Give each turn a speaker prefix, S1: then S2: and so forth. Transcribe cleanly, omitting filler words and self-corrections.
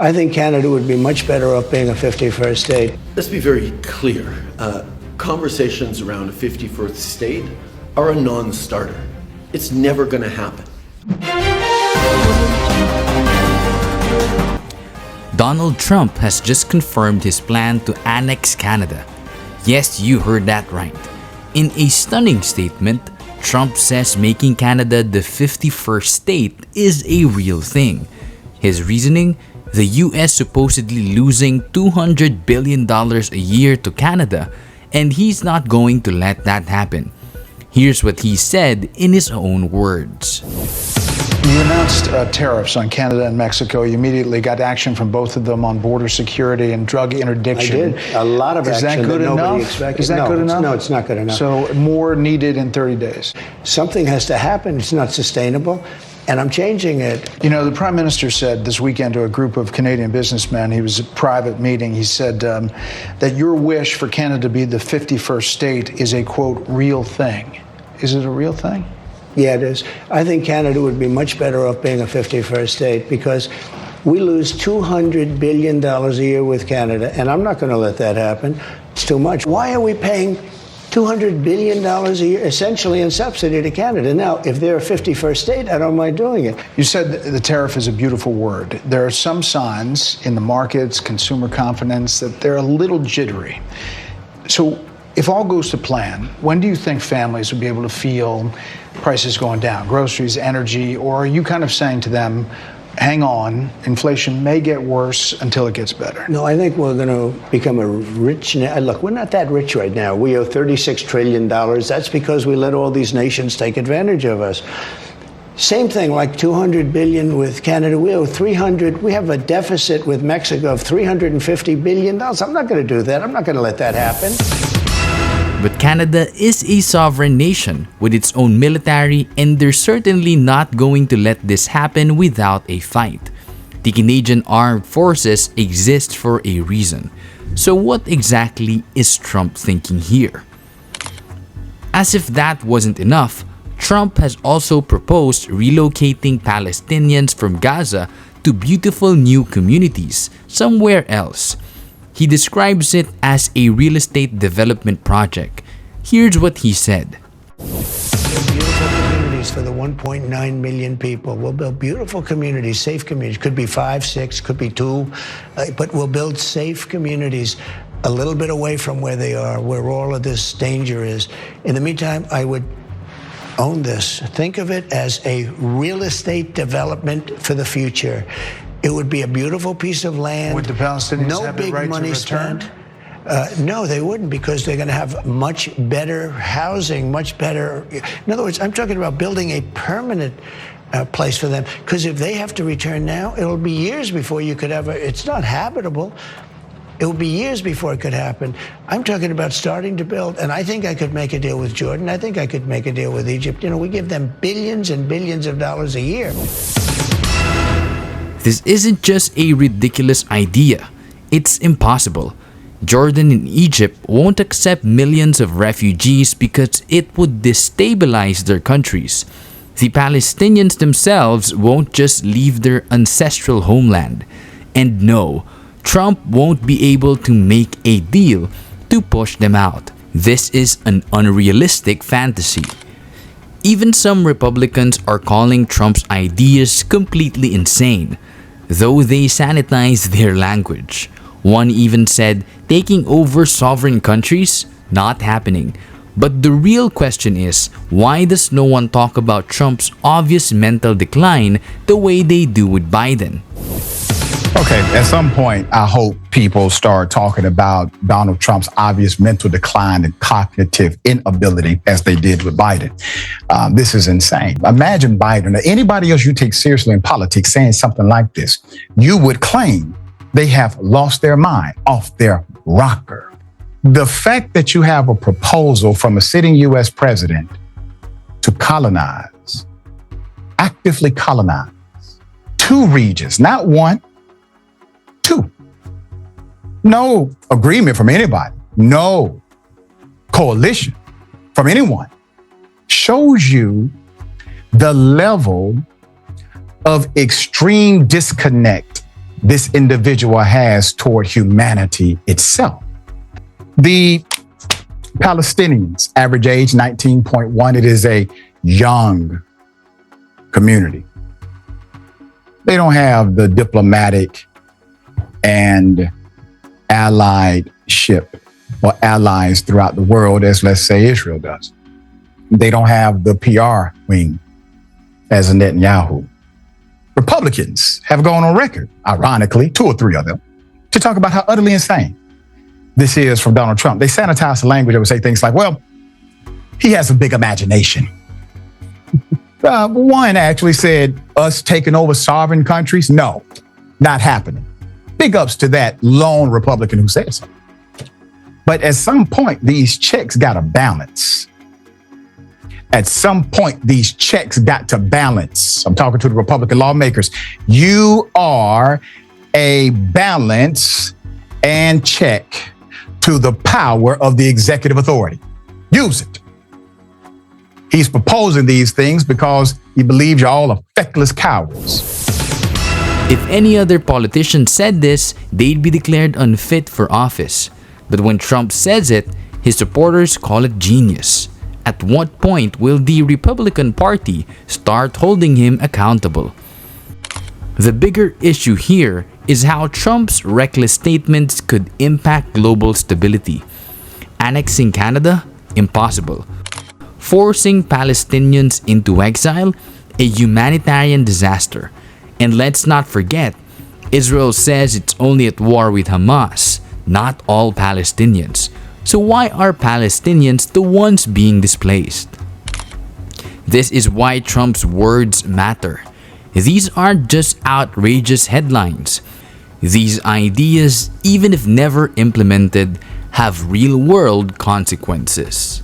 S1: I think Canada would be much better off being a 51st state.
S2: Let's be very clear. Conversations around a 51st state are a non-starter. It's never going to happen.
S3: Donald Trump has just confirmed his plan to annex Canada. Yes, you heard that right. In a stunning statement, Trump says making Canada the 51st state is a real thing. His reasoning? The U.S. supposedly losing $200 billion a year to Canada, and he's not going to let that happen. Here's what he said in his own words.
S4: You announced tariffs on Canada and Mexico. You immediately got action from both of them on border security and drug interdiction.
S1: I did. A lot of action that nobody expected.
S4: Is that good enough?
S1: No, it's not good enough.
S4: So more needed in 30 days.
S1: Something has to happen. It's not sustainable. And I'm changing it.
S4: You know, the Prime Minister said this weekend to a group of Canadian businessmen, he was at a private meeting, he said that your wish for Canada to be the 51st state is a, quote, real thing. Is it a real thing?
S1: Yeah, it is. I think Canada would be much better off being a 51st state because we lose $200 billion a year with Canada, and I'm not going to let that happen. It's too much. Why are we paying $200 billion a year, essentially in subsidy to Canada? Now, if they're a 51st state, I don't mind doing it.
S4: You said the tariff is a beautiful word. There are some signs in the markets, consumer confidence, that they're a little jittery. So if all goes to plan, when do you think families will be able to feel prices going down, groceries, energy, or are you kind of saying to them, hang on, inflation may get worse until it gets better?
S1: No, I think we're going to become a rich... Look, we're not that rich right now. We owe $36 trillion. That's because we let all these nations take advantage of us. Same thing, like $200 billion with Canada. We owe $300. We have a deficit with Mexico of $350 billion. I'm not going to do that. I'm not going to let that happen.
S3: But Canada is a sovereign nation with its own military, and they're certainly not going to let this happen without a fight. The Canadian Armed Forces exist for a reason. So what exactly is Trump thinking here? As if that wasn't enough, Trump has also proposed relocating Palestinians from Gaza to beautiful new communities somewhere else. He describes it as a real estate development project. Here's what he said.
S1: Beautiful communities for the 1.9 million people. We'll build beautiful communities, safe communities. Could be 5, 6, could be 2, but we'll build safe communities a little bit away from where they are, where all of this danger is. In the meantime, I would own this. Think of it as a real estate development for the future. It would be a beautiful piece of land.
S4: Would the Palestinians have the right to return?
S1: No, they wouldn't, because they're going to have much better housing, much better. In other words, I'm talking about building a permanent place for them. Because if they have to return now, it'll be years before you could ever. It's not habitable. It will be years before it could happen. I'm talking about starting to build, and I think I could make a deal with Jordan. I think I could make a deal with Egypt. You know, we give them billions and billions of dollars a year.
S3: This isn't just a ridiculous idea. It's impossible. Jordan and Egypt won't accept millions of refugees because it would destabilize their countries. The Palestinians themselves won't just leave their ancestral homeland. And no, Trump won't be able to make a deal to push them out. This is an unrealistic fantasy. Even some Republicans are calling Trump's ideas completely insane, though they sanitize their language. One even said, taking over sovereign countries? Not happening. But the real question is, why does no one talk about Trump's obvious mental decline the way they do with Biden?
S5: Okay, at some point, I hope people start talking about Donald Trump's obvious mental decline and cognitive inability as they did with Biden. This is insane. Imagine Biden or anybody else you take seriously in politics saying something like this. You would claim they have lost their mind, off their rocker. The fact that you have a proposal from a sitting U.S. president to colonize, actively colonize, 2 regions, not 1, 2. No agreement from anybody, no coalition from anyone, shows you the level of extreme disconnect this individual has toward humanity itself. The Palestinians, average age 19.1. It is a young community. They don't have the diplomatic and alliedship or allies throughout the world as, let's say, Israel does. They don't have the PR wing as a Netanyahu. Republicans have gone on record, ironically, 2 or 3 of them, to talk about how utterly insane this is from Donald Trump. They sanitize the language that would say things like, well, he has a big imagination. One actually said, us taking over sovereign countries? No, not happening. Big ups to that lone Republican who said so. But at some point, these checks got to balance. At some point, these checks got to balance. I'm talking to the Republican lawmakers. You are a balance and check to the power of the executive authority. Use it. He's proposing these things because he believes you're all feckless cowards.
S3: If any other politician said this, they'd be declared unfit for office. But when Trump says it, his supporters call it genius. At what point will the Republican Party start holding him accountable? The bigger issue here is how Trump's reckless statements could impact global stability. Annexing Canada? Impossible. Forcing Palestinians into exile? A humanitarian disaster. And let's not forget, Israel says it's only at war with Hamas, not all Palestinians. So why are Palestinians the ones being displaced? This is why Trump's words matter. These aren't just outrageous headlines. These ideas, even if never implemented, have real-world consequences.